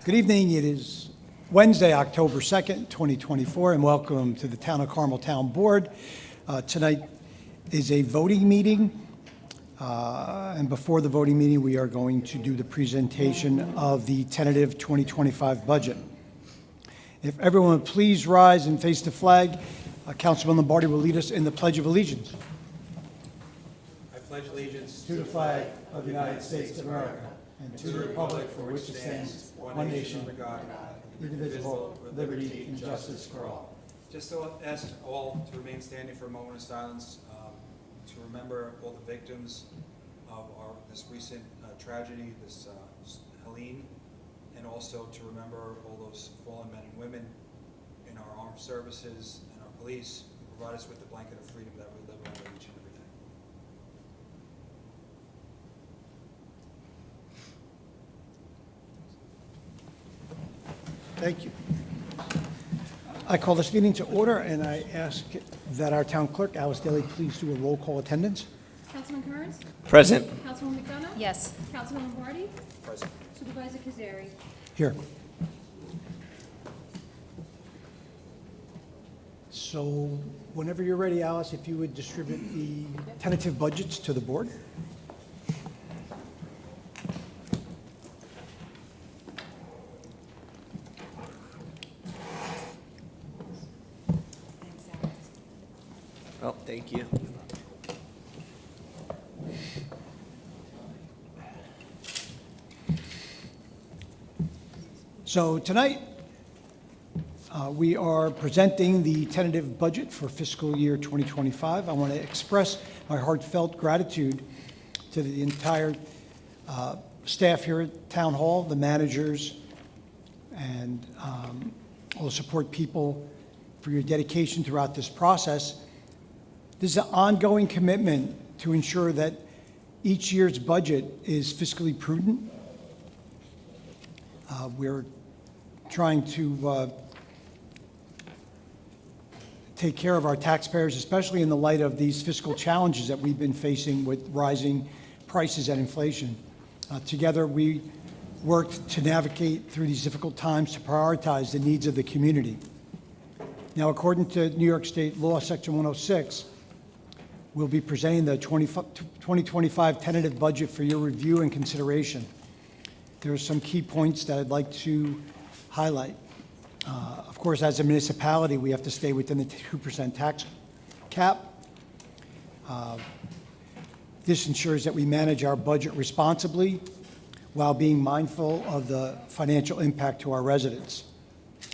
Good evening. It is Wednesday, October 2nd, 2024, and welcome to the Town of Carmel Town Board. Tonight is a voting meeting, and before the voting meeting, we are going to do the presentation of the tentative 2025 budget. If everyone would please rise and face the flag, Councilman Lombardi will lead us in the Pledge of Allegiance. I pledge allegiance To the flag of the United States of America and to the republic for which it stands, one nation, under God, indivisible, with liberty and justice for all. Just to ask all to remain standing for a moment of silence to remember all the victims of this recent tragedy, this Helene, and also to remember all those fallen men and women in our armed services and our police who provide us with the blanket of freedom that we live under each and every day. Thank you. I call this meeting to order, and I ask that our town clerk, Alice Daly, please do a roll call attendance. Councilman Kearns? Present. Councilwoman McDonough? Yes. Councilman Lombardi? Present. Supervisor Cazzari? Here. So whenever you're ready, Alice, if you would distribute the tentative budgets to the board. Oh, thank you. So tonight, we are presenting the tentative budget for fiscal year 2025. I want to express my heartfelt gratitude to the entire staff here at Town Hall, the managers, and all the support people for your dedication throughout this process. This is an ongoing commitment to ensure that each year's budget is fiscally prudent. We're trying to take care of our taxpayers, especially in the light of these fiscal challenges that we've been facing with rising prices and inflation. Together, we worked to navigate through these difficult times to prioritize the needs of the community. Now, according to New York State Law, Section 106, we'll be presenting the 2025 tentative budget for your review and consideration. There are some key points that I'd like to highlight. Of course, as a municipality, we have to stay within the 2% tax cap. This ensures that we manage our budget responsibly while being mindful of the financial impact to our residents.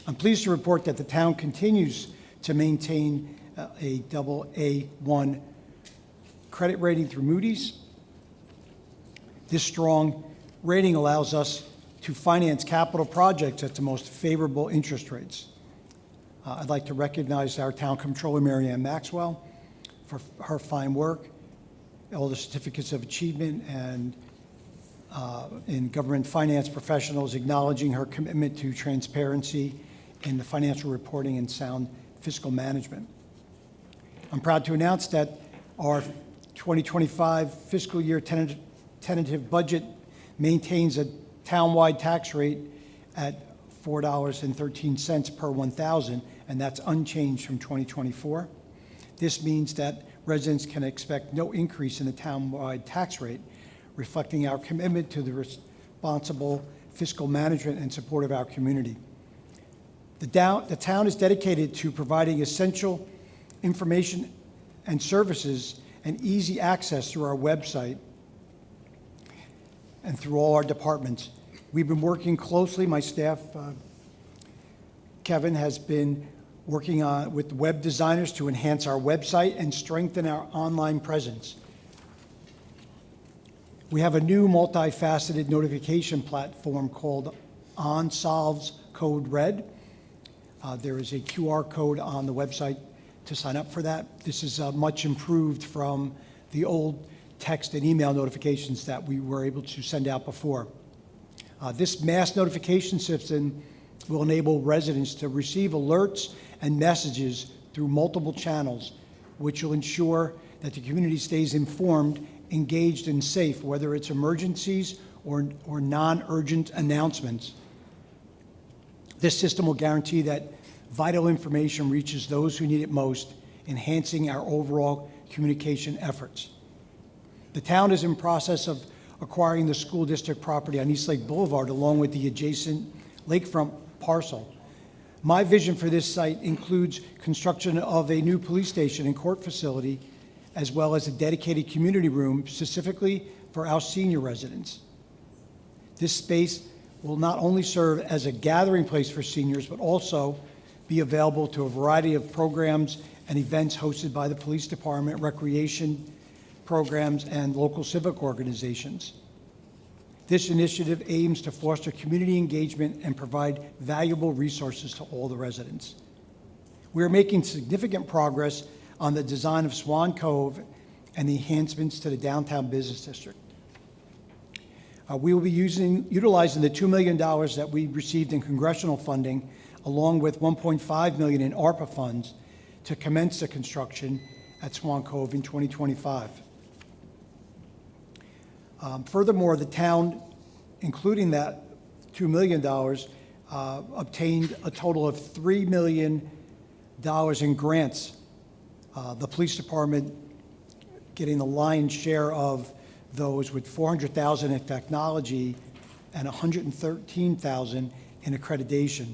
I'm pleased to report that the town continues to maintain a AA1 credit rating through Moody's. This strong rating allows us to finance capital projects at the most favorable interest rates. I'd like to recognize our town comptroller, Mary Ann Maxwell, for her fine work, all the certificates of achievement, and in government finance professionals acknowledging her commitment to transparency in the financial reporting and sound fiscal management. I'm proud to announce that our 2025 fiscal year tentative budget maintains a townwide tax rate at $4.13 per 1,000, and that's unchanged from 2024. This means that residents can expect no increase in the townwide tax rate, reflecting our commitment to the responsible fiscal management and support of our community. The town is dedicated to providing essential information and services and easy access through our website and through all our departments. We've been working closely. My staff, Kevin, has been working with web designers to enhance our website and strengthen our online presence. We have a new multifaceted notification platform called OnSolves Code Red. There is a QR code on the website to sign up for that. This is much improved from the old text and email notifications that we were able to send out before. This mass notification system will enable residents to receive alerts and messages through multiple channels, which will ensure that the community stays informed, engaged, and safe, whether it's emergencies or non-urgent announcements. This system will guarantee that vital information reaches those who need it most, enhancing our overall communication efforts. The town is in process of acquiring the school district property on East Lake Boulevard along with the adjacent lakefront parcel. My vision for this site includes construction of a new police station and court facility, as well as a dedicated community room specifically for our senior residents. This space will not only serve as a gathering place for seniors, but also be available to a variety of programs and events hosted by the police department, recreation programs, and local civic organizations. This initiative aims to foster community engagement and provide valuable resources to all the residents. We are making significant progress on the design of Swan Cove and the enhancements to the downtown business district. We will be utilizing the $2 million that we received in congressional funding, along with $1.5 million in ARPA funds, to commence the construction at Swan Cove in 2025. Furthermore, the town, including that $2 million, obtained a total of $3 million in grants. The police department getting the lion's share of those, with $400,000 in technology and $113,000 in accreditation.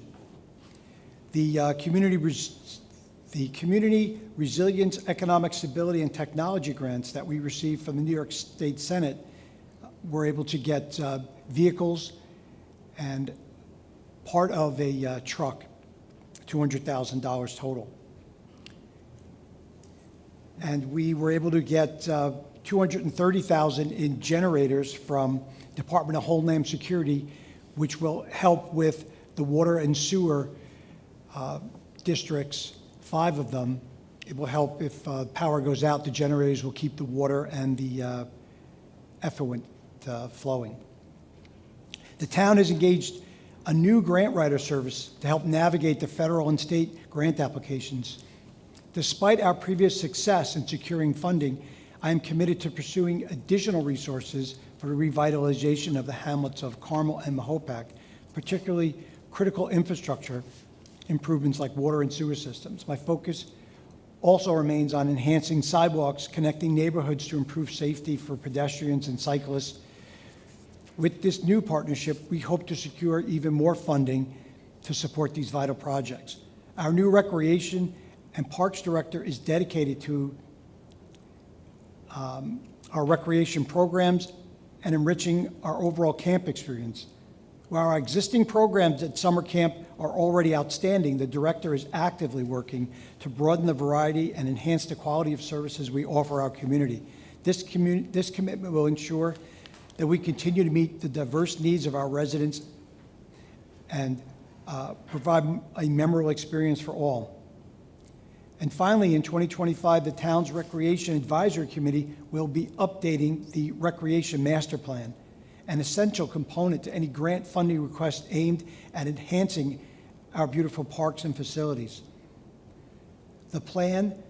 The Community Resilience, Economic Stability, and Technology grants that we received from the New York State Senate were able to get vehicles and part of a truck, $200,000 total. And we were able to get $230,000 in generators from Department of Homeland Security, which will help with the water and sewer districts, 5 of them. It will help if power goes out, the generators will keep the water and the effluent flowing. The town has engaged a new grant writer service to help navigate the federal and state grant applications. Despite our previous success in securing funding, I am committed to pursuing additional resources for the revitalization of the hamlets of Carmel and Mahopac, particularly critical infrastructure improvements like water and sewer systems. My focus also remains on enhancing sidewalks, connecting neighborhoods to improve safety for pedestrians and cyclists. With this new partnership, we hope to secure even more funding to support these vital projects. Our new Recreation and Parks Director is dedicated to our recreation programs and enriching our overall camp experience. While our existing programs at summer camp are already outstanding, the director is actively working to broaden the variety and enhance the quality of services we offer our community. This commitment will ensure that we continue to meet the diverse needs of our residents and provide a memorable experience for all. And finally, in 2025, the town's Recreation Advisory Committee will be updating the Recreation Master Plan, an essential component to any grant funding request aimed at enhancing our beautiful parks and facilities. The plan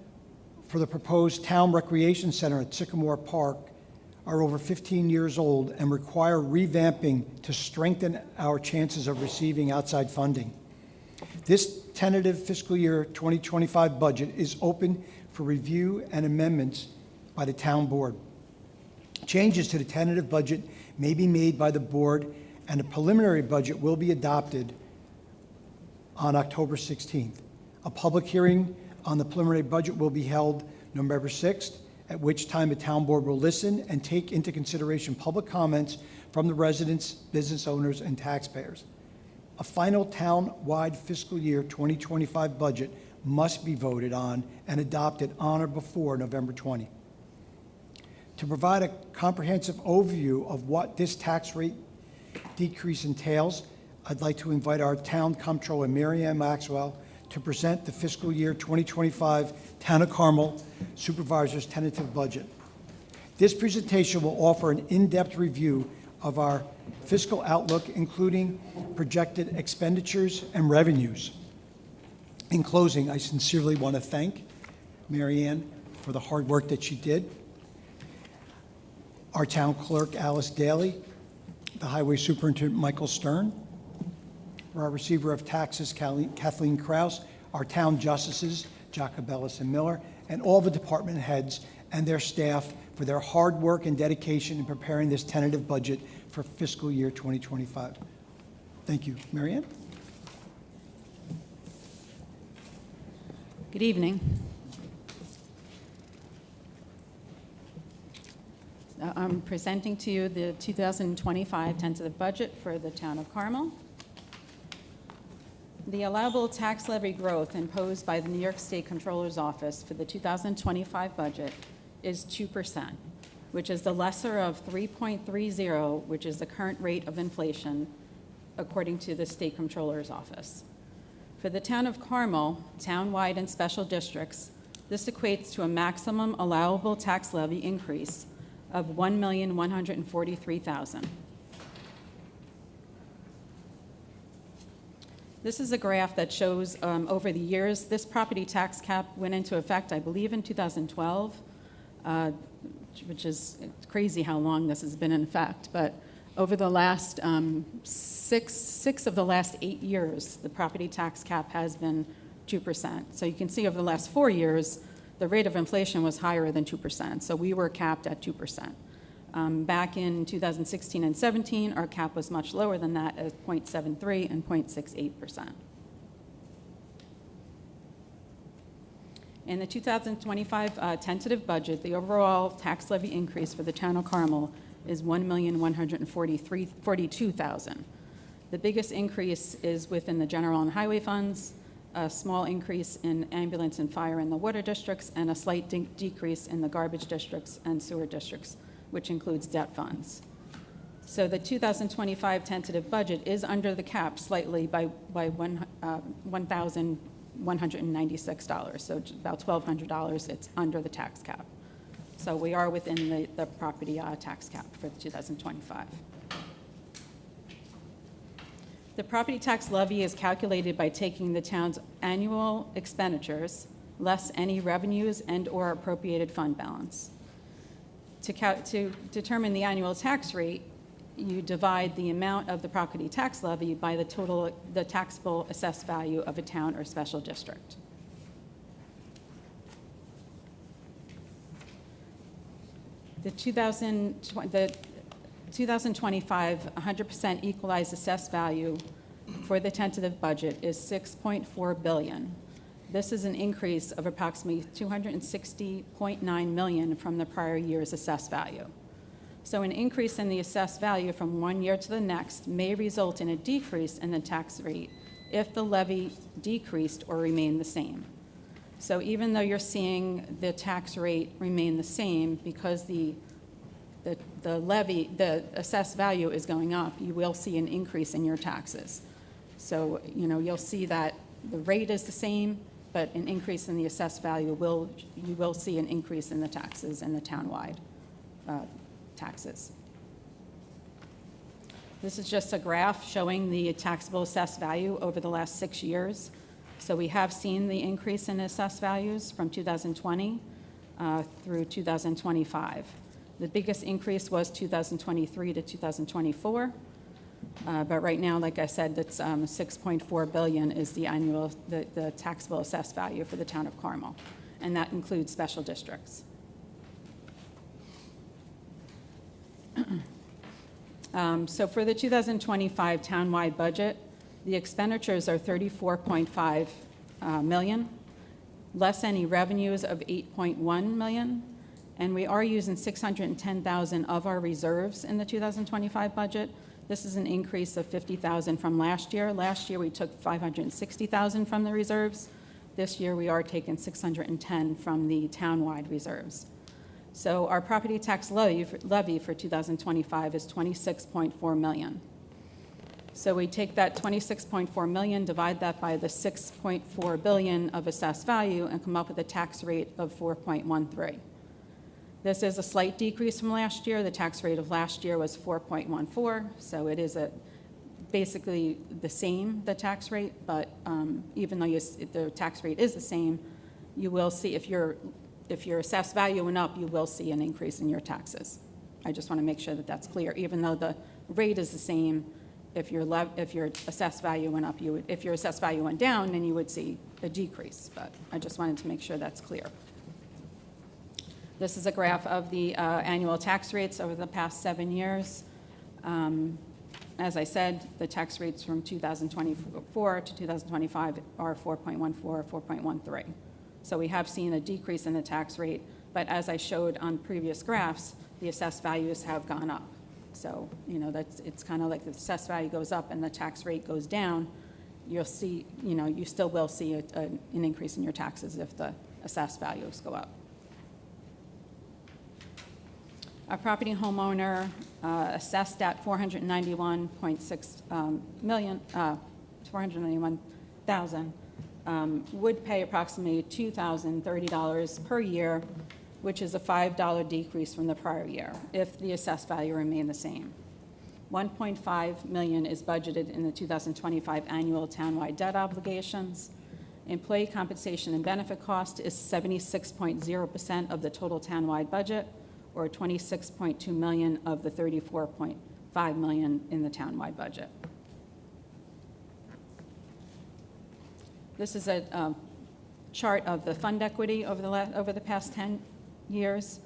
for the proposed town recreation center at Sycamore Park are over 15 years old and require revamping to strengthen our chances of receiving outside funding. This tentative fiscal year 2025 budget is open for review and amendments by the town board. Changes to the tentative budget may be made by the board, and a preliminary budget will be adopted on October 16th. A public hearing on the preliminary budget will be held November 6th, at which time the town board will listen and take into consideration public comments from the residents, business owners, and taxpayers. A final town-wide fiscal year 2025 budget must be voted on and adopted on or before November 20. To provide a comprehensive overview of what this tax rate decrease entails, I'd like to invite our town comptroller, Mary Ann Maxwell, to present the fiscal year 2025 Town of Carmel Supervisor's tentative budget. This presentation will offer an in-depth review of our fiscal outlook, including projected expenditures and revenues. In closing, I sincerely want to thank Mary Ann for the hard work that she did, our town clerk, Alice Daly, the highway superintendent, Michael Stern, for our receiver of taxes, Kathleen Kraus, our town justices, Jacobellis and Miller, and all the department heads and their staff for their hard work and dedication in preparing this tentative budget for fiscal year 2025. Thank you. Mary Ann? Good evening. I'm presenting to you the 2025 tentative budget for the town of Carmel. The allowable tax levy growth imposed by the New York State Comptroller's Office for the 2025 budget is 2%, which is the lesser of 3.30, which is the current rate of inflation, according to the State Comptroller's Office. For the town of Carmel, townwide and special districts, this equates to a maximum allowable tax levy increase of $1,143,000. This is a graph that shows over the years, this property tax cap went into effect, I believe, in 2012, which is crazy how long this has been in effect. But over the last six of the last 8 years, the property tax cap has been 2%. So you can see over the last 4 years, the rate of inflation was higher than 2%. So we were capped at 2%. Back in 2016 and 17, our cap was much lower than that at 0.73 and 0.68%. In the 2025 tentative budget, the overall tax levy increase for the town of Carmel is $1,142,000. The biggest increase is within the general and highway funds, a small increase in ambulance and fire in the water districts, and a slight decrease in the garbage districts and sewer districts, which includes debt funds. So the 2025 tentative budget is under the cap slightly by $1,196, so about $1,200. It's under the tax cap. So we are within the property tax cap for 2025. The property tax levy is calculated by taking the town's annual expenditures less any revenues and/or appropriated fund balance. To determine the annual tax rate, you divide the amount of the property tax levy by the taxable assessed value of a town or special district. The 2025 100% equalized assessed value for the tentative budget is $6.4 billion. This is an increase of approximately $260.9 million from the prior year's assessed value. So an increase in the assessed value from one year to the next may result in a decrease in the tax rate if the levy decreased or remained the same. So even though you're seeing the tax rate remain the same, because the assessed value is going up, you will see an increase in your taxes. So, you'll see that the rate is the same, but an increase in the assessed value you will see an increase in the taxes and the townwide taxes. This is just a graph showing the taxable assessed value over the last 6 years. So we have seen the increase in assessed values from 2020 through 2025. The biggest increase was 2023 to 2024. But right now, like I said, that's $6.4 billion is the taxable assessed value for the town of Carmel, and that includes special districts. So for the 2025 townwide budget, the expenditures are $34.5 million, less any revenues of $8.1 million, and we are using $610,000 of our reserves in the 2025 budget. This is an increase of $50,000 from last year. Last year we took $560,000 from the reserves. This year we are taking $610,000 from the townwide reserves. So our property tax levy for 2025 is $26.4 million. So we take that $26.4 million, divide that by the $6.4 billion of assessed value, and come up with a tax rate of 4.13. This is a slight decrease from last year. The tax rate of last year was 4.14, so it is basically the same, the tax rate, but even though the tax rate is the same, you will see if your assessed value went up, you will see an increase in your taxes. I just want to make sure that that's clear. Even though the rate is the same, If your assessed value went up, if your assessed value went down, then you would see a decrease. But I just wanted to make sure that's clear. This is a graph of the annual tax rates over the past 7 years. As I said, the tax rates from 2024 to 2025 are 4.14, 4.13. So we have seen a decrease in the tax rate, but as I showed on previous graphs, the assessed values have gone up. So, it's kind of like the assessed value goes up and the tax rate goes down, you'll see, you still will see an increase in your taxes if the assessed values go up. A property homeowner assessed at $491.6 million, $491,000, would pay approximately $2,030 per year, which is a $5 decrease from the prior year if the assessed value remained the same. $1.5 million is budgeted in the 2025 annual townwide debt obligations. Employee compensation and benefit cost is 76.0% of the total townwide budget, or $26.2 million of the $34.5 million in the townwide budget. This is a chart of the fund equity over the past 10 years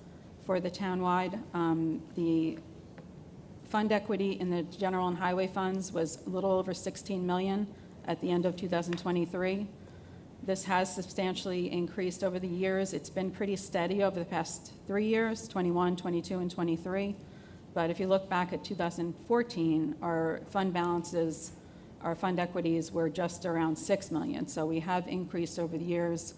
for the townwide. The fund equity in the general and highway funds was a little over $16 million at the end of 2023. This has substantially increased over the years. It's been pretty steady over the past 3 years, 21, 22, and 23. But if you look back at 2014, our fund balances, our fund equities were just around $6 million. So we have increased over the years,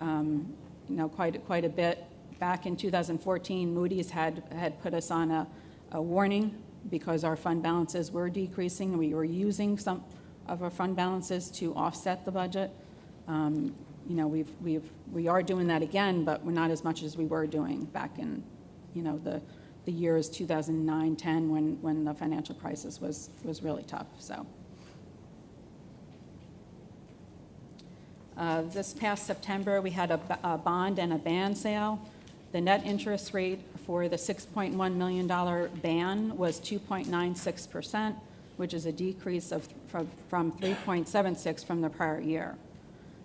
quite a bit. Back in 2014, Moody's had put us on a warning because our fund balances were decreasing. We were using some of our fund balances to offset the budget. We are doing that again, but we're not as much as we were doing back in, the years 2009, 10, when the financial crisis was really tough. So, this past September, we had a bond and a band sale. The net interest rate for the $6.1 million band was 2.96%, which is a decrease from 3.76 from the prior year.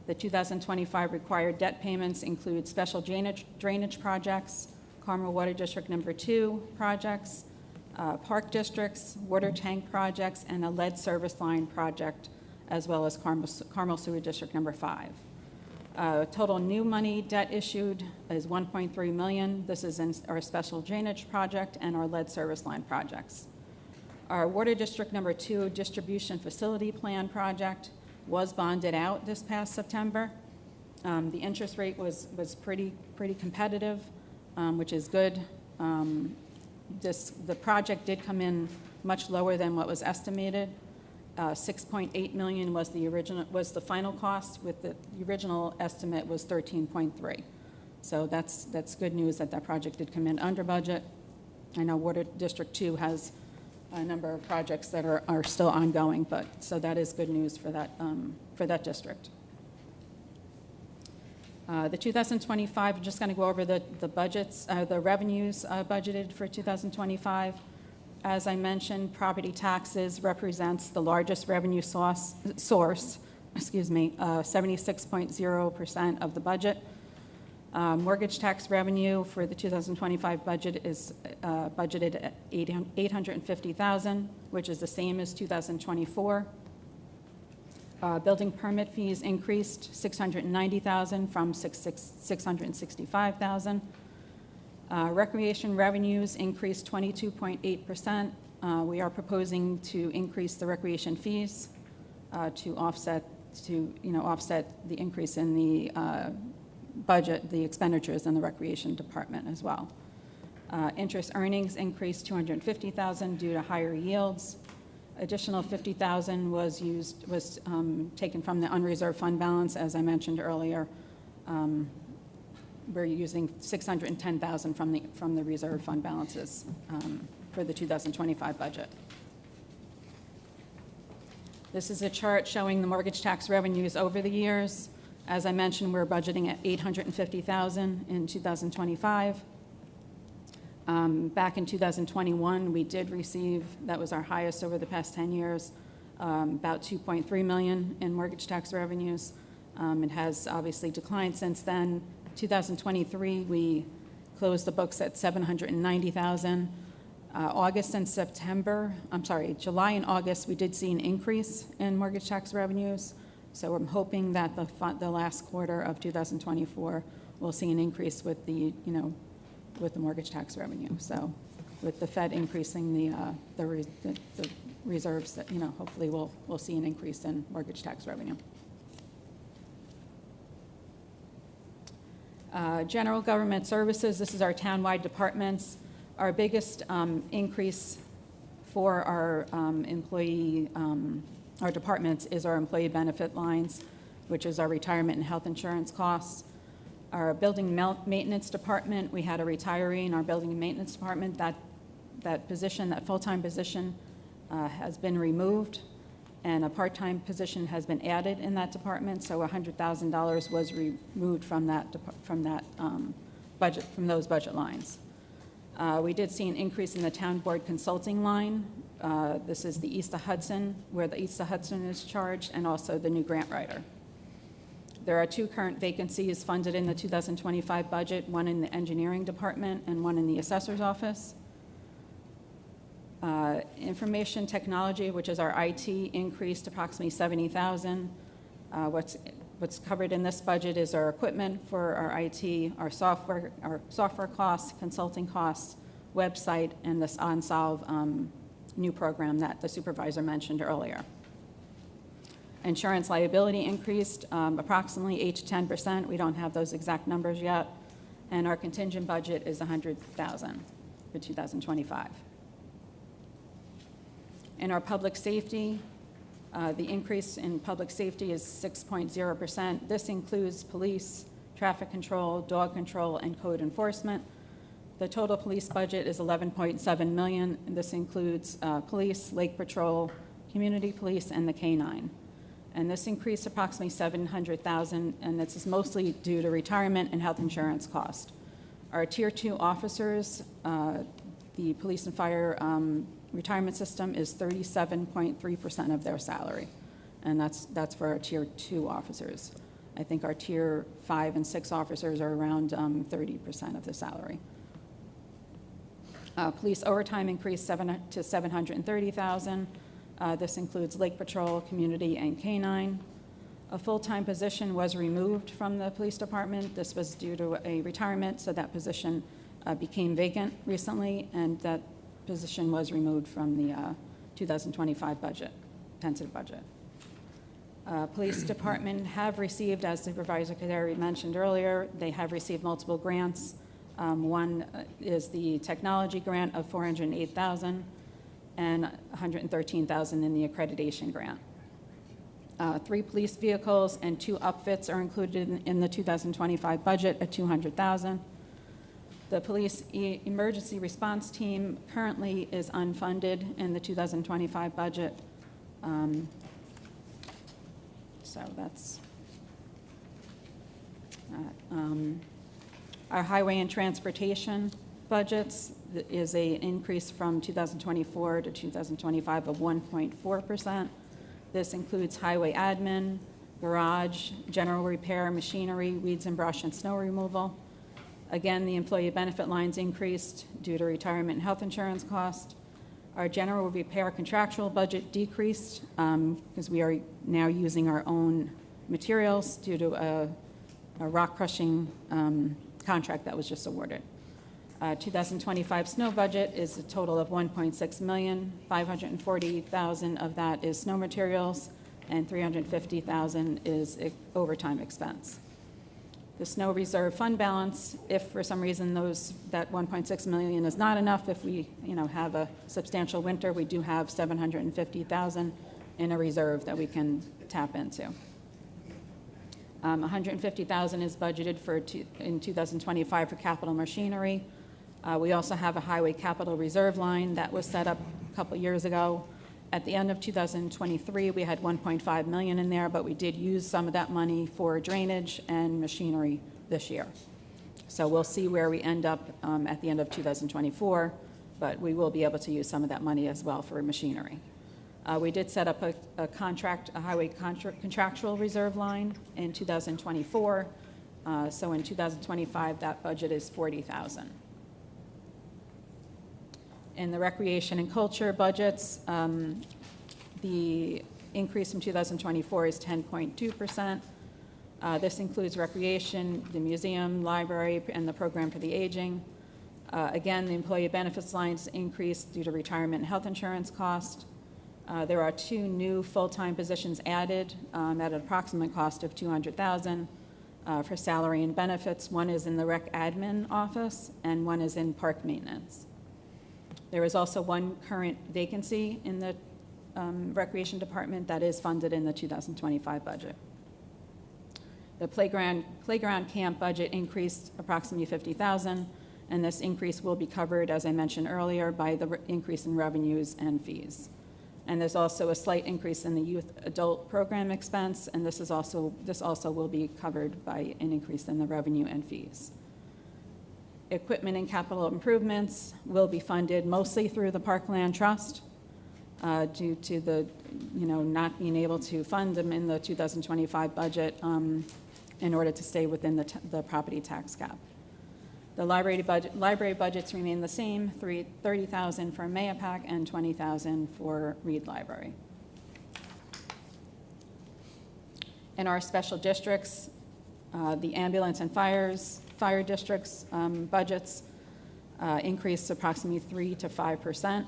The 2025 required debt payments include special drainage projects, Carmel Water District Number 2 projects, park districts, water tank projects, and a lead service line project, as well as Carmel Sewer District Number 5. Total new money debt issued is $1.3 million. This is in our special drainage project and our lead service line projects. Our Water District Number 2 distribution facility plan project was bonded out this past September. The interest rate was pretty competitive, which is good. The project did come in much lower than what was estimated. $6.8 million was the final cost, with the original estimate was 13.3. So that's good news that project did come in under budget. I know Water District 2 has a number of projects that are still ongoing, but so that is good news for that district. The 2025, I'm just going to go over the budgets, the revenues budgeted for 2025. As I mentioned, property taxes represents the largest revenue source, 76.0% of the budget. Mortgage tax revenue for the 2025 budget is budgeted at $850,000, which is the same as 2024. Building permit fees increased $690,000 from $665,000. Recreation revenues increased 22.8%. We are proposing to increase the recreation fees to offset the increase in the budget, the expenditures in the recreation department as well. Interest earnings increased $250,000 due to higher yields. Additional $50,000 was taken from the unreserved fund balance, as I mentioned earlier. We're using $610,000 from the reserve fund balances for the 2025 budget. This is a chart showing the mortgage tax revenues over the years. As I mentioned, we're budgeting at $850,000 in 2025. Back in 2021, we did receive, that was our highest over the past 10 years, about $2.3 million in mortgage tax revenues. It has obviously declined since then. 2023, we closed the books at $790,000. August and September, July and August, we did see an increase in mortgage tax revenues. So I'm hoping that the last quarter of 2024 we'll see an increase with the, with the mortgage tax revenue. So with the Fed increasing the reserves, that, hopefully we'll see an increase in mortgage tax revenue. General government services, this is our townwide departments. Our biggest increase for our our departments is our employee benefit lines, which is our retirement and health insurance costs. Our building maintenance department, we had a retiree in our building and maintenance department. That position, that full-time position, has been removed, and a part-time position has been added in that department. So $100,000 was removed from budget, from those budget lines. We did see an increase in the town board consulting line. This is the East of Hudson, where the East of Hudson is charged, and also the new grant writer. There are 2 current vacancies funded in the 2025 budget, one in the engineering department and one in the assessor's office. Information technology, which is our IT, increased approximately $70,000. What's covered in this budget is our equipment for our IT, our software costs, consulting costs, website, and this OnSolve new program that the supervisor mentioned earlier. Insurance liability increased approximately 8 to 10%. We don't have those exact numbers yet. And our contingent budget is $100,000 for 2025. In our public safety, the increase in public safety is 6.0%. This includes police, traffic control, dog control, and code enforcement. The total police budget is $11.7 million. And this includes police, lake patrol, community police, and the K-9. And this increased approximately $700,000, and this is mostly due to retirement and health insurance cost. Our Tier 2 officers, the police and fire retirement system is 37.3% of their salary, and that's for our Tier 2 officers. I think our Tier 5 and 6 officers are around 30% of the salary. Police overtime increased to $730,000. This includes Lake Patrol, Community, and K-9. A full-time position was removed from the police department. This was due to a retirement, so that position became vacant recently, and that position was removed from the 2025 budget, tentative budget. Police department have received, as Supervisor Cazzari mentioned earlier, they have received multiple grants. One is the technology grant of $408,000 and $113,000 in the accreditation grant. 3 police vehicles and 2 upfits are included in the 2025 budget at $200,000. The police emergency response team currently is unfunded in the 2025 budget. So that's our highway and transportation budgets is an increase from 2024 to 2025 of 1.4%. This includes highway admin, garage, general repair, machinery, weeds and brush, and snow removal. Again, the employee benefit lines increased due to retirement and health insurance cost. Our general repair contractual budget decreased because we are now using our own materials due to a rock crushing contract that was just awarded. 2025 snow budget is a total of $1.6 million. $540,000 of that is snow materials, and $350,000 is overtime expense. The snow reserve fund balance, if for some reason that $1.6 million is not enough, if we have a substantial winter, we do have $750,000 in a reserve that we can tap into. $150,000 is budgeted in 2025 for capital machinery. We also have a highway capital reserve line that was set up a couple years ago. At the end of 2023, we had $1.5 million in there, but we did use some of that money for drainage and machinery this year. So we'll see where we end up at the end of 2024, but we will be able to use some of that money as well for machinery. We did set up a highway contractual reserve line in 2024. So in 2025, that budget is $40,000. In the recreation and culture budgets, the increase from 2024 is 10.2%. This includes recreation, the museum, library, and the program for the aging. Again, the employee benefits lines increased due to retirement and health insurance cost. There are 2 new full-time positions added at an approximate cost of $200,000 for salary and benefits. One is in the rec admin office, and one is in park maintenance. There is also 1 current vacancy in the recreation department that is funded in the 2025 budget. The playground camp budget increased approximately $50,000, and this increase will be covered, as I mentioned earlier, by the increase in revenues and fees. And there's also a slight increase in the youth adult program expense, and this also will be covered by an increase in the revenue and fees. Equipment and capital improvements will be funded mostly through the Parkland Trust due to the, not being able to fund them in the 2025 budget in order to stay within the property tax cap. The library budgets remain the same, $30,000 for Mahopac and $20,000 for Reed Library. In our special districts, the ambulance and fire districts budgets increased approximately 3 to 5%.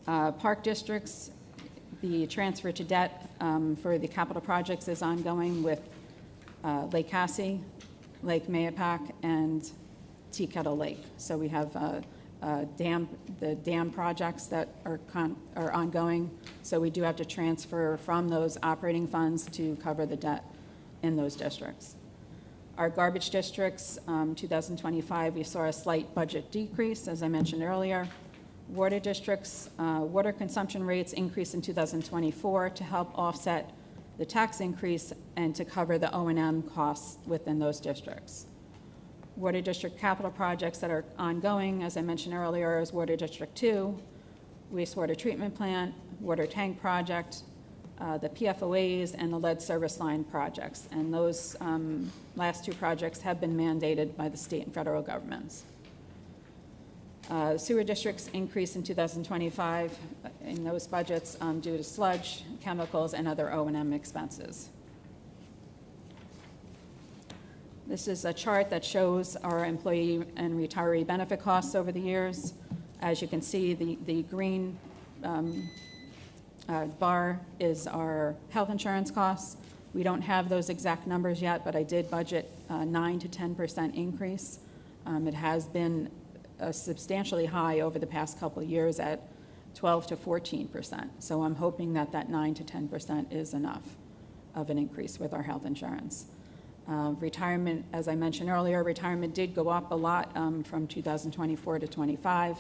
Park districts, the transfer to debt for the capital projects is ongoing with Lake Cassie, Lake Mahopac, and Tea Kettle Lake. So we have the dam projects that are ongoing. So we do have to transfer from those operating funds to cover the debt in those districts. Our garbage districts, 2025, we saw a slight budget decrease, as I mentioned earlier. Water districts, water consumption rates increased in 2024 to help offset the tax increase and to cover the O&M costs within those districts. Water district capital projects that are ongoing, as I mentioned earlier, is Water District 2, wastewater treatment plant, water tank project, the PFOAs, and the lead service line projects. And those last 2 projects have been mandated by the state and federal governments. Sewer districts increased in 2025 in those budgets due to sludge, chemicals, and other O&M expenses. This is a chart that shows our employee and retiree benefit costs over the years. As you can see, the green bar is our health insurance costs. We don't have those exact numbers yet, but I did budget 9 to 10% increase. It has been substantially high over the past couple of years at 12 to 14%. So I'm hoping that 9 to 10% is enough of an increase with our health insurance. Retirement, as I mentioned earlier, retirement did go up a lot from 2024 to 25,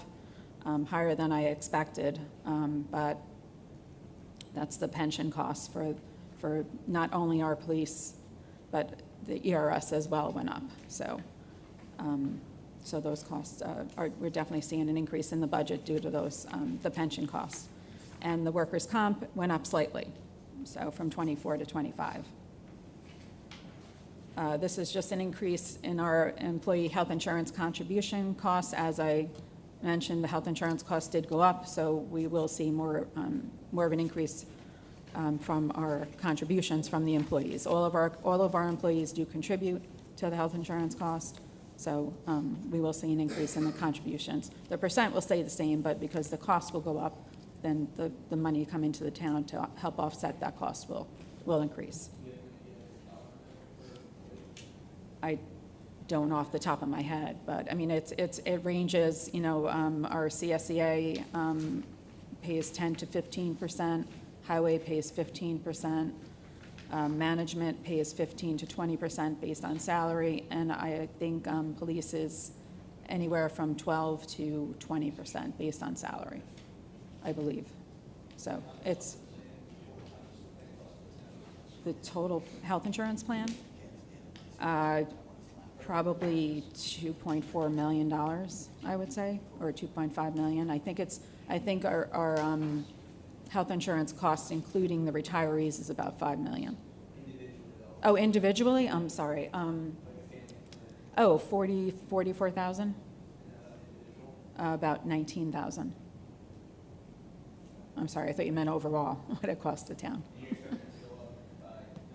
higher than I expected, but that's the pension costs for not only our police, but the ERS as well went up. So those costs we're definitely seeing an increase in the budget due to those, the pension costs. And the workers' comp went up slightly, so from 24 to 25. This is just an increase in our employee health insurance contribution costs. As I mentioned, the health insurance costs did go up, so we will see more of an increase from our contributions from the employees. All of our employees do contribute to the health insurance cost. So we will see an increase in the contributions. The percent will stay the same, but because the cost will go up, then the money coming to the town to help offset that cost will increase. I don't off the top of my head, but I mean, it ranges, our CSEA pays 10 to 15%, highway pays 15%, management pays 15 to 20% based on salary, and I think police is anywhere from 12 to 20% based on salary, I believe. So it's the total health insurance plan. probably $2.4 million, I would say, or $2.5 million. I think our health insurance costs, including the retirees, is about $5 million. Oh, individually? I'm sorry. 44,000? About 19,000. I'm sorry, I thought you meant overall, what it cost the town.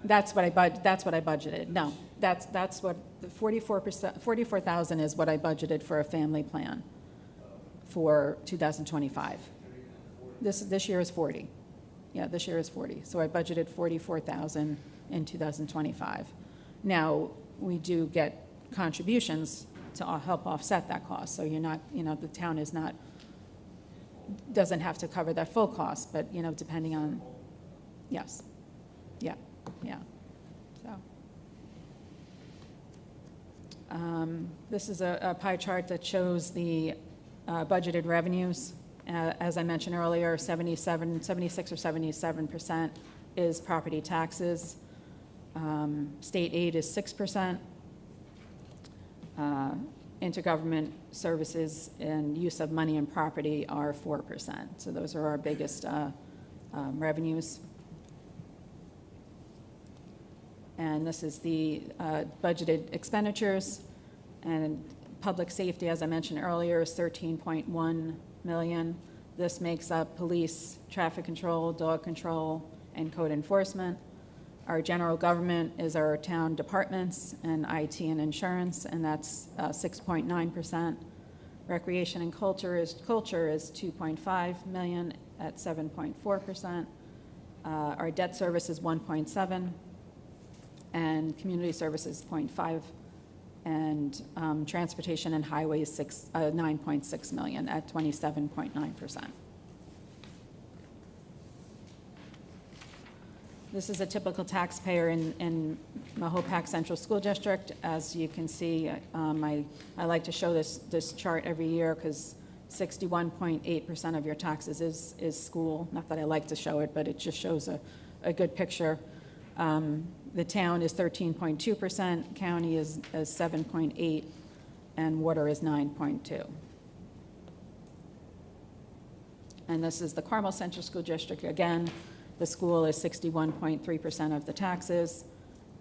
That's what I budgeted. No, that's what, the 44,000 is what I budgeted for a family plan for 2025. This year is 40. Yeah, this year is 40. So I budgeted 44,000 in 2025. Now, we do get contributions to help offset that cost. So you're not, the town is not, doesn't have to cover that full cost, but, depending on, yes. Yeah, so. This is a pie chart that shows the budgeted revenues. As I mentioned earlier, 76 or 77% is property taxes. State aid is 6%. Intergovernment services and use of money and property are 4%. So those are our biggest revenues. And this is the budgeted expenditures. And public safety, as I mentioned earlier, is 13.1 million. This makes up police, traffic control, dog control, and code enforcement. Our general government is our town departments and IT and insurance, and that's 6.9%. Recreation and culture is 2.5 million at 7.4%. Our debt service is 1.7, and community services 0.5, and transportation and highways 9.6 million at 27.9%. This is a typical taxpayer in Mahopac Central School District. As you can see, I like to show this chart every year because 61.8% of your taxes is school. Not that I like to show it, but it just shows a good picture. The town is 13.2%, county is 7.8%, and water is 9.2%. And this is the Carmel Central School District. Again, the school is 61.3% of the taxes,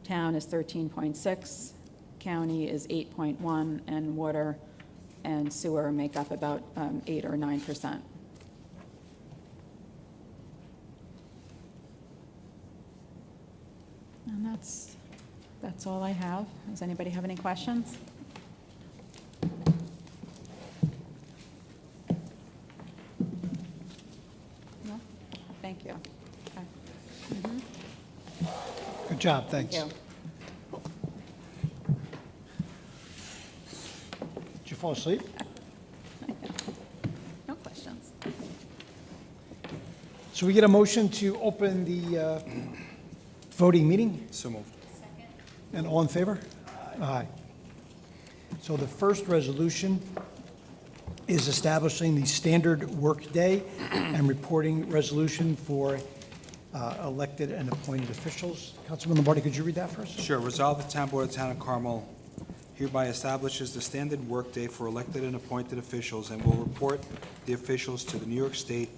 town is 13.6%, county is 8.1%, and water and sewer make up about 8 or 9%. And that's all I have. Does anybody have any questions? No? Thank you. Okay. Good job, thanks. Thank you. Did you fall asleep? No questions. So we get a motion to open the voting meeting, So moved. and all in favor? Aye. So the first resolution is establishing the standard workday and reporting resolution for elected and appointed officials. Councilman Lombardi, could you read that first? Sure. Resolved, the Town Board of the Town of Carmel hereby establishes the standard workday for elected and appointed officials and will report the officials to the New York State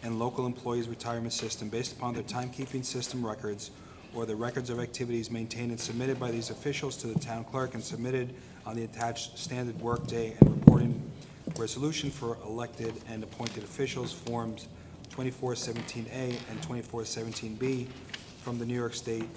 and local employees retirement system based upon their timekeeping system records or the records of activities maintained and submitted by these officials to the town clerk and submitted on the attached standard workday and reporting resolution for elected and appointed officials, forms 2417A and 2417B from the New York State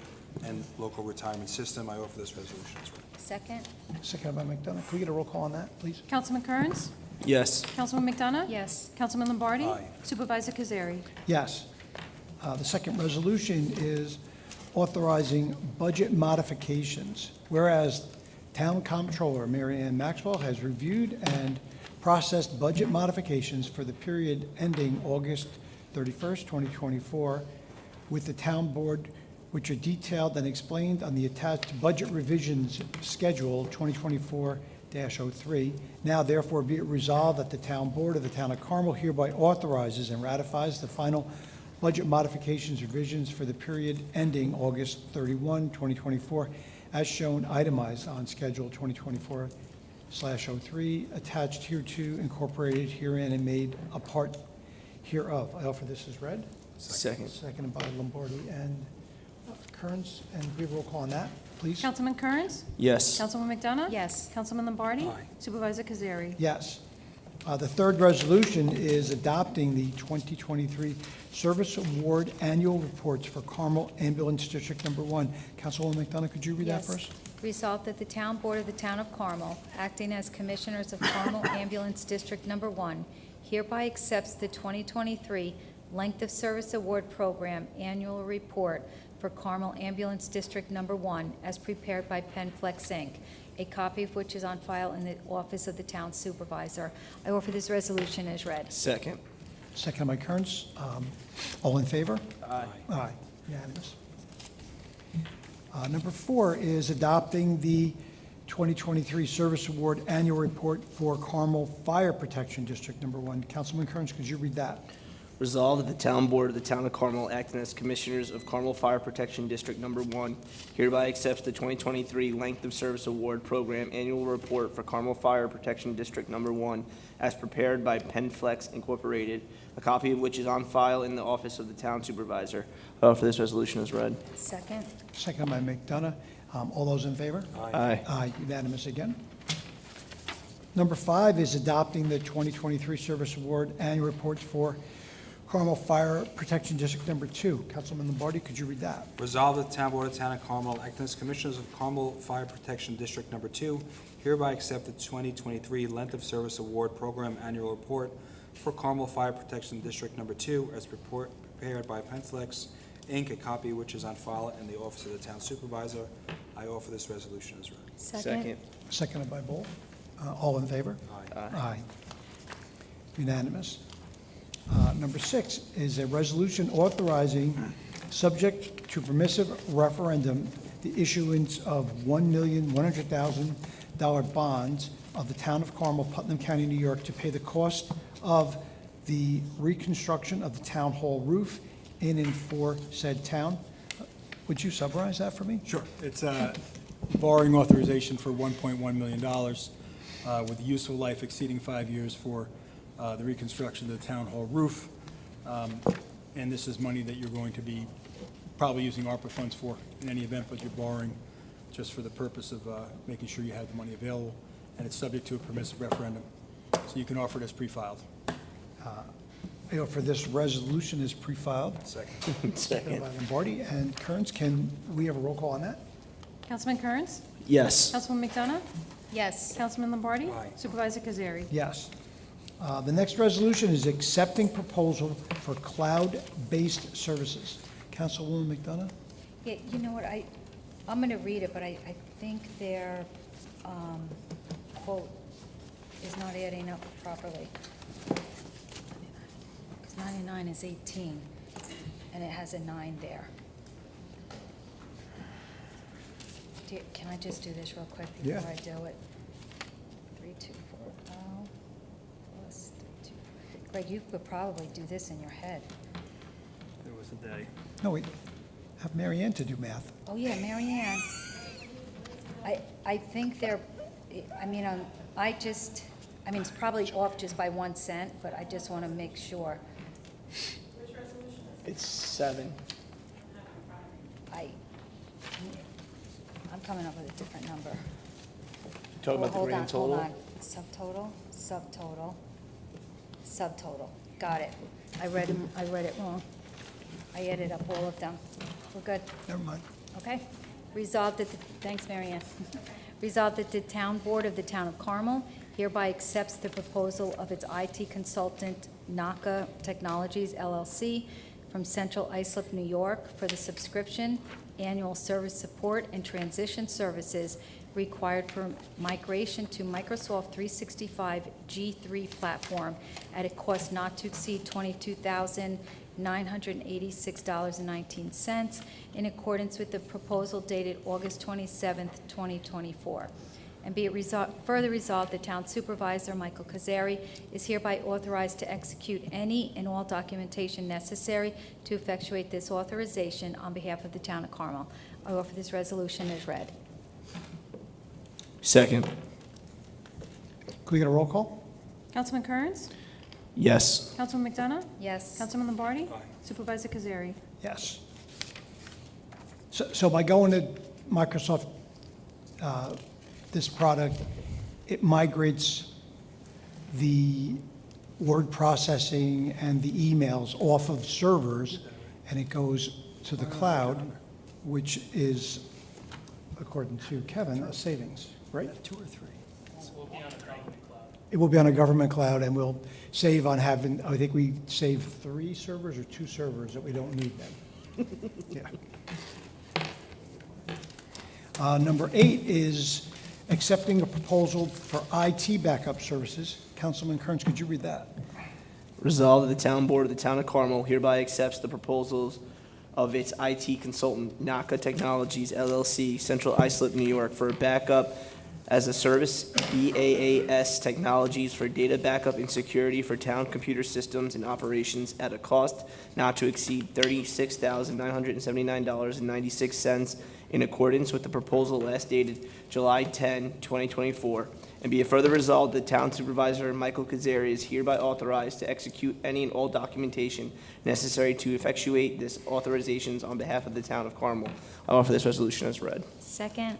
and local retirement system. I offer this resolution as well. Second. Second by McDonough. Can we get a roll call on that, please? Councilman Kearns? Yes. Councilwoman McDonough? Yes. Councilman Lombardi? Aye. Supervisor Cazzari? Yes. The second resolution is authorizing budget modifications. Whereas Town Comptroller Mary Ann Maxwell has reviewed and processed budget modifications for the period ending August 31st, 2024, with the Town Board, which are detailed and explained on the attached budget revisions schedule 2024-03. Now therefore be it resolved that the Town Board of the Town of Carmel hereby authorizes and ratifies the final budget modifications revisions for the period ending August 31, 2024, as shown itemized on Schedule 2024/03, attached hereto, incorporated herein, and made a part hereof. I offer this as read. Second. Seconded by Lombardi and Kearns. And we have roll call on that, please. Councilman Kearns? Yes. Councilwoman McDonough? Yes. Councilman Lombardi? Aye. Supervisor Kazari? Yes. The third resolution is adopting the 2023 Service Award Annual Reports for Carmel Ambulance District Number 1. Councilwoman McDonough, could you read that Yes. first? Resolved that the Town Board of the Town of Carmel, acting as Commissioners of Carmel Ambulance District Number 1, hereby accepts the 2023 Length of Service Award Program Annual Report for Carmel Ambulance District Number 1 as prepared by Penflex Inc., a copy of which is on file in the office of the Town Supervisor. I offer this resolution as read. Second. Seconded by Kearns. All in favor? Aye. Aye, unanimous. Number 4 is adopting the 2023 Service Award Annual Report for Carmel Fire Protection District Number 1. Councilman Kearns, could you read that? Resolved that the Town Board of the Town of Carmel, acting as Commissioners of Carmel Fire Protection District Number 1, hereby accepts the 2023 Length of Service Award Program Annual Report for Carmel Fire Protection District Number 1 as prepared by Penflex Incorporated, a copy of which is on file in the office of the Town Supervisor. I offer this resolution as read. Second. Seconded by McDonough. All those in favor? Aye. Aye, unanimous again. Number 5 is adopting the 2023 Service Award Annual Reports for Carmel Fire Protection District Number 2. Councilman Lombardi, could you read that? Resolved that the Town Board of Town of Carmel, acting as Commissioners of Carmel Fire Protection District Number 2, hereby accept the 2023 Length of Service Award Program Annual Report for Carmel Fire Protection District Number 2 as prepared by Penflex Inc., a copy which is on file in the office of the Town Supervisor. I offer this resolution as read. Second. Seconded by Bull. All in favor? Aye. Aye. Unanimous. Number 6 is a resolution authorizing, subject to permissive referendum, the issuance of $1,100,000 bonds of the Town of Carmel, Putnam County, New York, to pay the cost of the reconstruction of the Town Hall roof in and for said town. Would you summarize that for me? Sure. It's a borrowing authorization for $1.1 million with a useful life exceeding 5 years for the reconstruction of the town hall roof. And this is money that you're going to be probably using ARPA funds for in any event, but you're borrowing just for the purpose of making sure you have the money available. And it's subject to a permissive referendum. So you can offer it as pre-filed. I offer this resolution as pre-filed. Second. Seconded by Lombardi and Kearns. Can we have a roll call on that? Councilman Kearns? Yes. Councilwoman McDonough? Yes. Councilman Lombardi? Aye. Supervisor Kazari? Yes. The next resolution is accepting proposal for cloud-based services. Councilwoman McDonough? Yeah, you know what, I'm going to read it, but I think their quote is not adding up properly. Because 99 is 18, and it has a 9 there. Can I just do this real quick before Yeah. I do it? 3240 plus 32. Greg, you could probably do this in your head. There was a day. No, wait. Have Mary Ann to do math. Oh, yeah, Mary Ann. I think they're, I mean, it's probably off just by 1 cent, but I just want to make sure. It's 7. I'm coming up with a different number. Talking about the Hold grand on, total? Hold on. Subtotal. Got it. I read it wrong. I added up all of them. We're good. Never mind. Okay. Resolved that, thanks, Mary Ann. Resolved that the Town Board of the Town of Carmel hereby accepts the proposal of its IT consultant, NACA Technologies LLC, from Central Islip, New York, for the subscription, annual service support, and transition services required for migration to Microsoft 365 G3 platform at a cost not to exceed $22,986.19 in accordance with the proposal dated August 27th, 2024. And be it further resolved, the Town Supervisor, Michael Cazzari, is hereby authorized to execute any and all documentation necessary to effectuate this authorization on behalf of the Town of Carmel. I offer this resolution as read. Second. Can we get a roll call? Councilman Kearns? Yes. Councilwoman McDonough? Yes. Councilman Lombardi? Aye. Supervisor Cazzari? Yes. So by going to Microsoft, this product, it migrates the word processing and the emails off of servers, and it goes to the cloud, which is, according to Kevin, a savings, right? 2 or 3. It will be on a government cloud, and we'll save on having, I think we save 3 servers or 2 servers that we don't need then. Yeah. Number 8 is accepting a proposal for IT backup services. Councilman Kearns, could you read that? Resolved that the town board of the town of Carmel hereby accepts the proposals of its IT consultant, NACA Technologies LLC, Central Islip, New York, for backup as a service, BAAS Technologies for data backup and security for town computer systems and operations at a cost not to exceed $36,979.96 in accordance with the proposal last dated July 10, 2024. And be it further resolved, the town supervisor, Michael Cazzari, is hereby authorized to execute any and all documentation necessary to effectuate this authorizations on behalf of the town of Carmel. I offer this resolution as read. Second.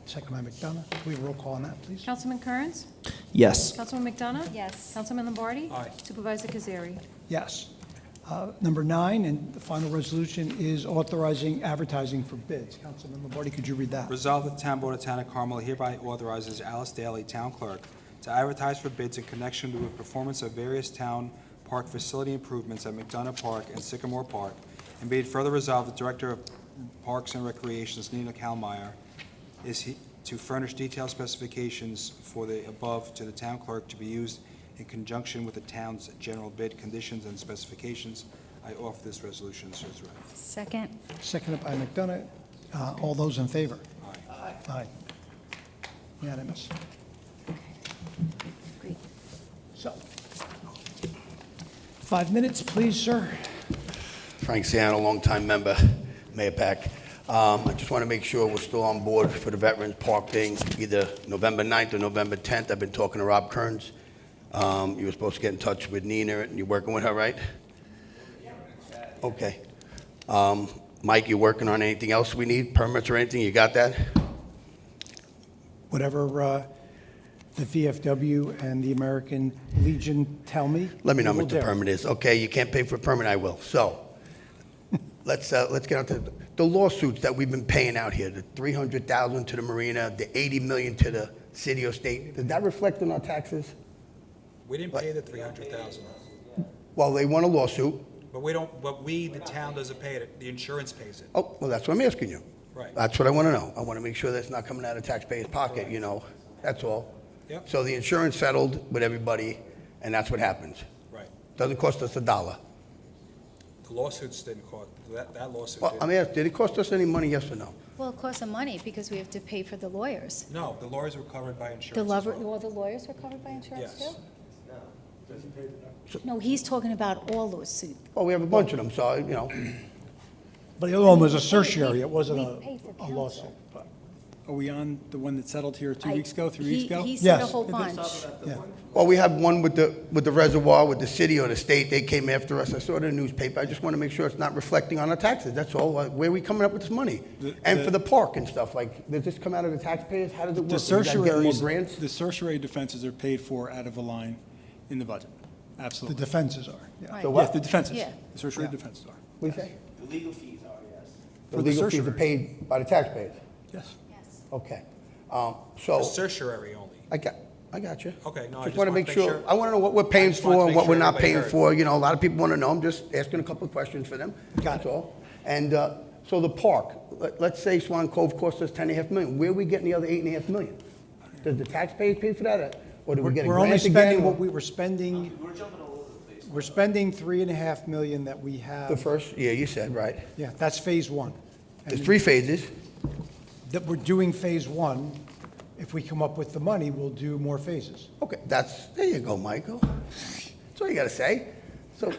Second by McDonough. Can we have a roll call on that, please? Councilman Kearns? Yes. Councilwoman McDonough? Yes. Councilman Lombardi? Aye. Supervisor Cazzari? Yes. Number 9, and the final resolution is authorizing advertising for bids. Councilman Lombardi, could you read that? Resolved that the town board of town of Carmel hereby authorizes Alice Daly, town clerk, to advertise for bids in connection with the performance of various town park facility improvements at McDonough Park and Sycamore Park, and be it further resolved, the Director of Parks and Recreations, Nina Kalmeyer, to furnish detailed specifications for the above to the town clerk to be used in conjunction with the town's general bid conditions and specifications. I offer this resolution as read. Second. Seconded by McDonough. All those in favor? Aye. Aye. Unanimous. Great. So, 5 minutes, please, sir. Frank Siano, longtime member, Mahopac. I just want to make sure we're still on board for the Veterans Park thing, either November 9th or November 10th. I've been talking to Rob Kearns. You were supposed to get in touch with Nina, and you're working with her, right? Okay. Mike, you working on anything else we need, permits or anything? You got that? Whatever the VFW and the American Legion tell me. Let me know we will what the do. permit is. Okay, you can't pay for a permit, I will. So, let's get on to the lawsuits that we've been paying out here, the $300,000 to the marina, the $80 million to the city or state. Does that reflect on our taxes? We didn't pay the $300,000, Well, they won a lawsuit. but we don't, but we, the town doesn't pay it, the insurance pays it. Oh, well, that's what I'm asking you. Right. That's what I want to know. I want to make sure that's not coming out of taxpayers' pocket, you know, that's all. Yep. So the insurance settled with everybody, and that's what happens. Right. Doesn't cost us $1. The lawsuits didn't cost, that lawsuit Well, didn't. I mean, did it cost us any money, yes or no? Well, it costs some money because we have to pay for the lawyers. No, the lawyers were covered by The insurance as lover, well. all the lawyers were covered by insurance Yes. too? No, he's talking about all lawsuits. Well, we have a bunch of them, so, you know. But the other one was a certiorari, it wasn't We pay for a counsel. lawsuit. But, Are we on the one that settled here 2 I- weeks ago, 3 he- weeks ago? He said a Yes. whole bunch. yeah. Well, we have one with the reservoir, with the city or the state. They came after us. I saw it in the newspaper. I just want to make sure it's not reflecting on our taxes. That's all. Where are we coming up with this money? And for the park and stuff, like, does this come out of the taxpayers? How does it work? The Do you guys get more certiorari's, grants? the certiorari defenses are paid for out of a line in the budget. The Absolutely. defenses are, yeah. Right. The Yes, what? the defenses. Yeah. The certiorari Yeah. defenses are. What do you say? The legal fees are, yes. The For the legal fees are certiorari. paid by the taxpayers? Yes. Okay. The So, certiorari only. I got you. Okay, no, I Just just want to wanted make to make sure, sure- I want to know what we're paying just wanted to for and make what we're sure not everybody paying heard. for. You know, a lot of people want to know. I'm just asking a couple of questions for them. Got That's it. all. And so the park, let's say Swan Cove cost us $10.5 million. Where are we getting the other $8.5 million? Does the taxpayers pay for that, or do we get a We're only grant spending again? what we were spending. We're spending $3.5 million that we The have. first, yeah, you said, right. Yeah, that's phase 1. There's 3 phases. That we're doing phase 1. If we come up with the money, we'll do more phases. Okay, there you go, Michael. That's all you got to say. So,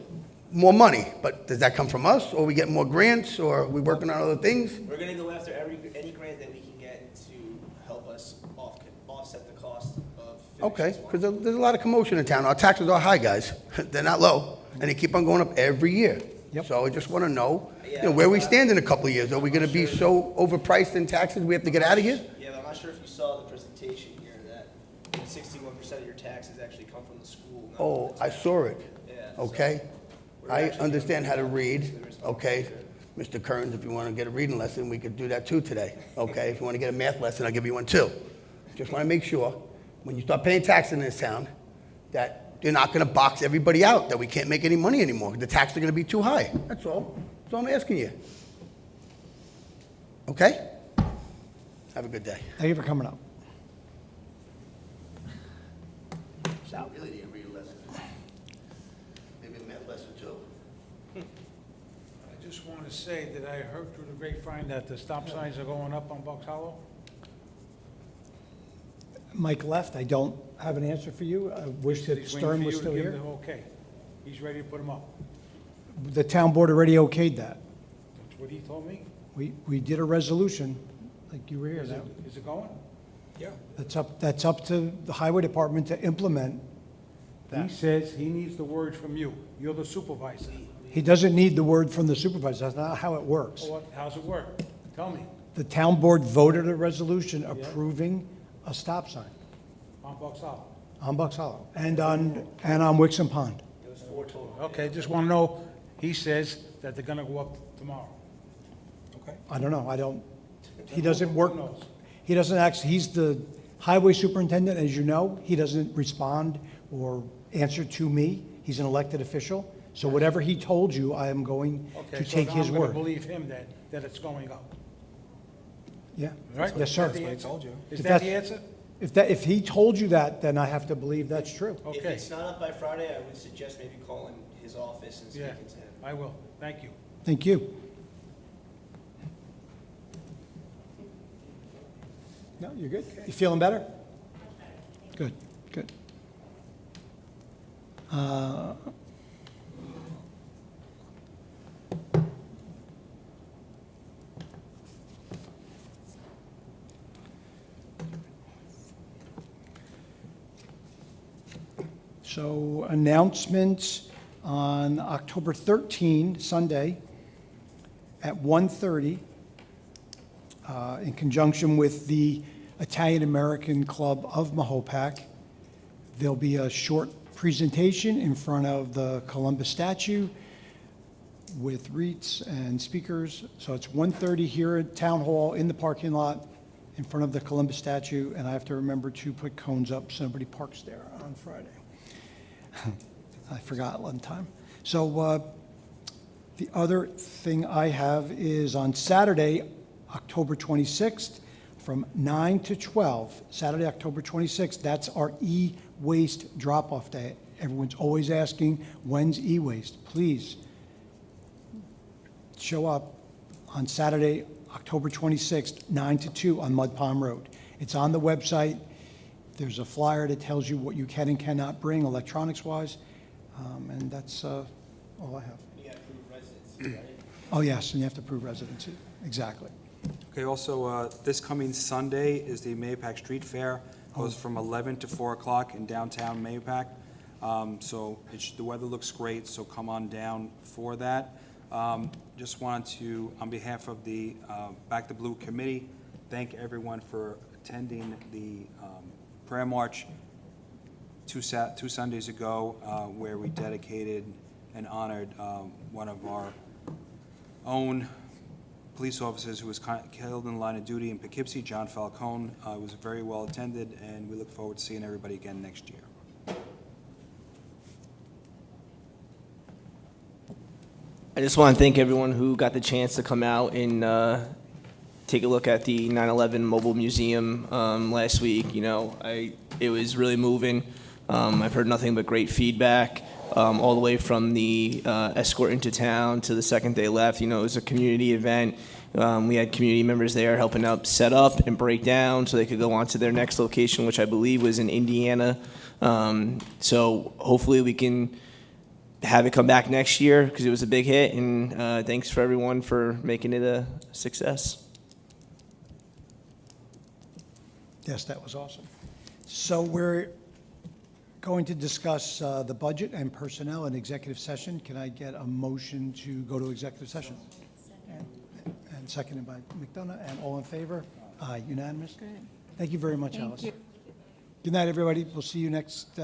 more money, but does that come from us, or we get more grants, or are we working on other things? We're gonna go after any grant that we can get to help us Okay, because there's a lot of commotion in town. Our taxes are high, guys. They're not low, and they keep on going up every year. Yep. So I just want to know, where we stand in a couple of years. Are we going to be so overpriced in taxes we have to get out of here? Yeah, but I'm not sure if you saw the presentation here that 61% of your taxes actually come from the school. not Oh, from the I town. saw it. Yeah, Okay. we're I actually understand how to gonna be read. fiscally responsible. Okay. Mr. Kearns, if you want to get a reading lesson, we could do that too today. Okay? If you want to get a math lesson, I'll give you one too. Just want to make sure, when you start paying tax in this town, that you're not going to box everybody out, that we can't make any money anymore. The taxes are going to be too high. That's all. That's all I'm asking you. Okay? Have a good day. Thank you for coming up. Sal really need a reading lesson. Maybe a math lesson too. I just want to say that I heard through the grapevine that the stop signs are going up on Bucks Hollow. Mike left. I don't have an answer for you. I wish that He's waiting Stern for was you to still give here. the okay. He's ready to put them up. The town board already okayed that. That's what he told me. We did a resolution, like you were here. Is it going? Yeah. That's up to the highway department to implement He that. says he needs the word from you. You're the supervisor. He doesn't need the word from the supervisor. That's not how it works. So how's it work? Tell me, The town board voted a resolution approving a stop sign on Bucks Hollow. on Bucks Hollow and on Wixom Pond. It was 4 total. Okay, just want to know, he says that they're going to go up tomorrow. Okay. I don't know. He doesn't work. Who knows? He doesn't actually, he's the highway superintendent, as you know. He doesn't respond or answer to me. He's an elected official. So whatever he told you, I am going Okay, to so take now his I'm going word. to believe him that it's going up. Yeah. Right? Yes, sir. Is that the what he answer? told you. Is If that the that's- answer? If he told you that, then I have to believe that's true. If Okay, it's not up by Friday, I would suggest maybe calling his office and yeah, speaking to him. I will. Thank you. Thank you. No, you're good? You feeling better? Good, good. So announcements on October 13, Sunday, at 1:30, in conjunction with the Italian-American Club of Mahopac. There'll be a short presentation in front of the Columbus statue with wreaths and speakers. So it's 1:30 here at Town Hall in the parking lot in front of the Columbus statue, and I have to remember to put cones up so nobody parks there on Friday. I forgot one time. So the other thing I have is on Saturday, October 26th, from 9 to 12, Saturday, October 26th, that's our e-waste drop-off day. Everyone's always asking, when's e-waste? Please show up on Saturday, October 26th, 9 to 2 on Mud Pond Road. It's on the website. There's a flyer that tells you what you can and cannot bring electronics-wise, and that's all I have. You got to prove residency, right? Oh, yes, and you have to prove residency, exactly. Okay, also, this coming Sunday is the Mahopac Street Fair. Goes from 11 to 4 o'clock in downtown Mahopac. So the weather looks great, so come on down for that. Just wanted to, on behalf of the Back to Blue Committee, thank everyone for attending the prayer march two Sundays ago, where we dedicated and honored one of our own police officers who was killed in the line of duty in Poughkeepsie, John Falcone. It was very well attended, and we look forward to seeing everybody again next year. I just want to thank everyone who got the chance to come out and take a look at the 9/11 Mobile Museum last week. You know, it was really moving. I've heard nothing but great feedback, all the way from the escort into town to the second they left. You know, it was a community event. We had community members there helping out set up and break down so they could go on to their next location, which I believe was in Indiana. So hopefully we can have it come back next year because it was a big hit, and thanks for everyone for making it a success. Yes, that was awesome. So we're going to discuss the budget and personnel in executive session. Can I get a motion to go to executive session? And seconded by McDonough, and all in favor? Aye, unanimous? Good. Thank you very much, Thank Alice. you. Good night, everybody. We'll see you next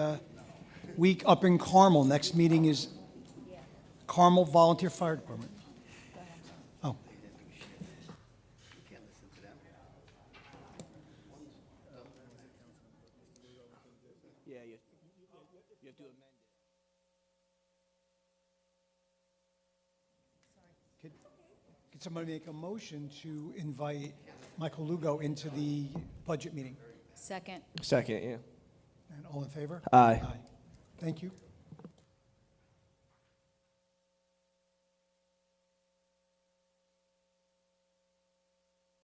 week up in Carmel. Next meeting is Carmel Volunteer Fire Department. Oh, Yeah, you have to amend it. could somebody make a motion to invite Michael Lugo into the budget meeting? Second. Second, yeah. And all in favor? Aye. Thank you.